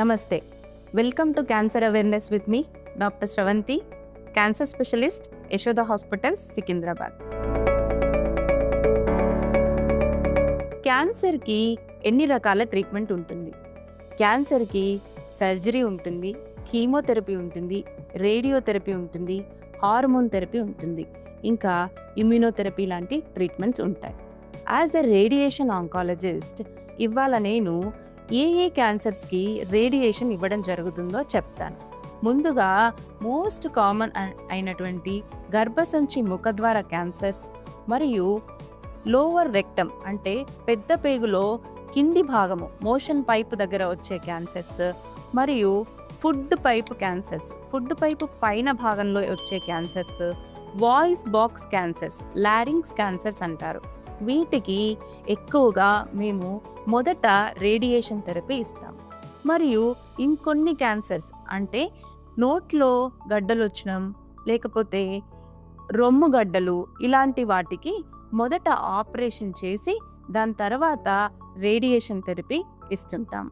నమస్తే, welcome to cancer awareness with me doctor Sravanthi, cancer specialist, Yashoda hospitals, Secunderabad. క్యాన్సర్కి ఎన్ని రకాల ట్రీట్మెంట్ ఉంటుంది? క్యాన్సర్కి సర్జరీ ఉంటుంది, కీమోథెరపీ ఉంటుంది, రేడియోథెరపీ ఉంటుంది, హార్మోన్ థెరపీ ఉంటుంది, ఇంకా ఇమ్యూనోథెరపీ లాంటి ట్రీట్మెంట్స్ ఉంటాయి. యాజ్ ఎ రేడియేషన్ ఆంకాలజిస్ట్ ఇవాళ నేను ఏ క్యాన్సర్స్కి రేడియేషన్ ఇవ్వడం జరుగుతుందో చెప్తాను. ముందుగా మోస్ట్ కామన్ అయినటువంటి గర్భసంచి ముఖద్వార క్యాన్సర్స్ మరియు లోవర్ రెక్టమ్ అంటే పెద్ద పేగులో కింది భాగము మోషన్ పైపు దగ్గర వచ్చే క్యాన్సర్స్ మరియు food pipe cancers, food pipe పైన భాగంలో వచ్చే cancers, voice box cancers, లారింగ్స్ cancers అంటారు. వీటికి ఎక్కువగా మేము మొదట రేడియేషన్ థెరపీ ఇస్తాం. మరియు ఇంకొన్ని క్యాన్సర్స్ అంటే నోట్లో గడ్డలు వచ్చడం, లేకపోతే రొమ్ము గడ్డలు, ఇలాంటి వాటికి మొదట ఆపరేషన్ చేసి దాని తర్వాత రేడియేషన్ థెరపీ ఇస్తుంటాం.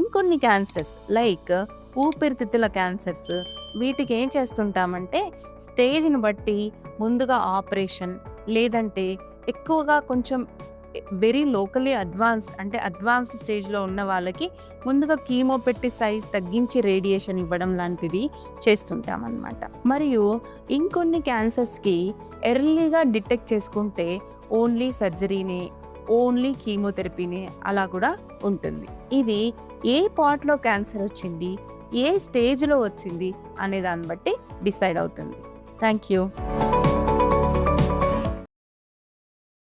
ఇంకొన్ని క్యాన్సర్స్ లైక్ ఊపిరితిత్తుల క్యాన్సర్స్, వీటికి ఏం చేస్తుంటామంటే స్టేజ్ని బట్టి ముందుగా ఆపరేషన్, లేదంటే ఎక్కువగా కొంచెం వెరీ లోకలీ అడ్వాన్స్డ్ స్టేజ్లో ఉన్న వాళ్ళకి ముందుగా కీమో పెట్టి సైజ్ తగ్గించి రేడియేషన్ ఇవ్వడం లాంటిది చేస్తుంటాం అన్నమాట. మరియు ఇంకొన్ని క్యాన్సర్స్కి ఎర్లీగా డిటెక్ట్ చేసుకుంటే ఓన్లీ సర్జరీనే, ఓన్లీ కీమోథెరపీనే అలా కూడా ఉంటుంది. ఇది ఏ పార్ట్లో క్యాన్సర్ వచ్చింది, ఏ స్టేజ్లో వచ్చింది అనే దాన్ని బట్టి డిసైడ్ అవుతుంది. Thank you.